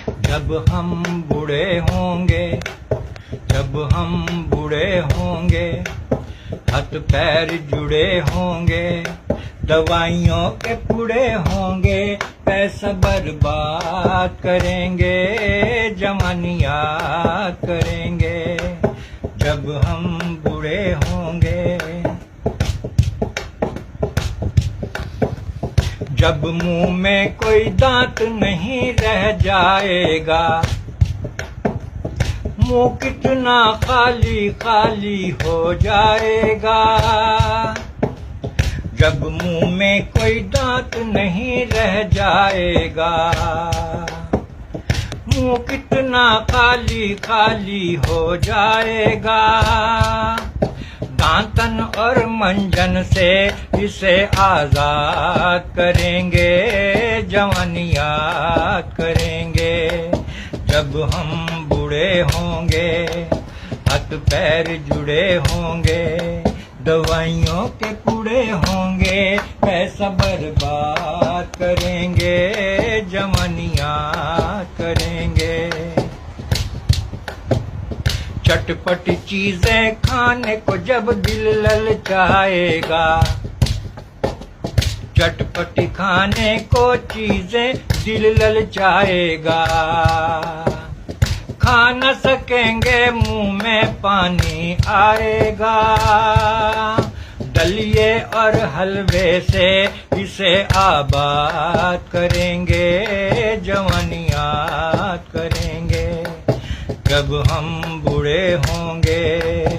जब हम बूढ़े होंगे, जब हम बूढ़े होंगे, हाथ पैर जुड़े होंगे, दवाइयों के पूड़े होंगे, पैसा बर्बाद करेंगे, जवानी याद करेंगे जब हम बूढ़े होंगे। जब मुंह में कोई दांत नहीं रह जाएगा, मुंह कितना खाली खाली हो जाएगा। जब मुंह में कोई दांत नहीं रह जाएगा, मुंह कितना खाली खाली हो जाएगा। दांतन और मंजन से इसे आजाद करेंगे, जवानी याद करेंगे जब हम बूढ़े होंगे, हाथ पैर जुड़े होंगे, दवाइयों के कूड़े होंगे, पैसा बर्बाद करेंगे, जवानी याद करेंगे। चटपटी चीजें खाने को जब दिल ललचाएगा, चटपटी खाने को चीजें दिल ललचाएगा। खा न सकेंगे मुंह में पानी आएगा, दलिए और हलवे से इसे आबाद करेंगे, जवानी याद करेंगे जब हम बूढ़े होंगे।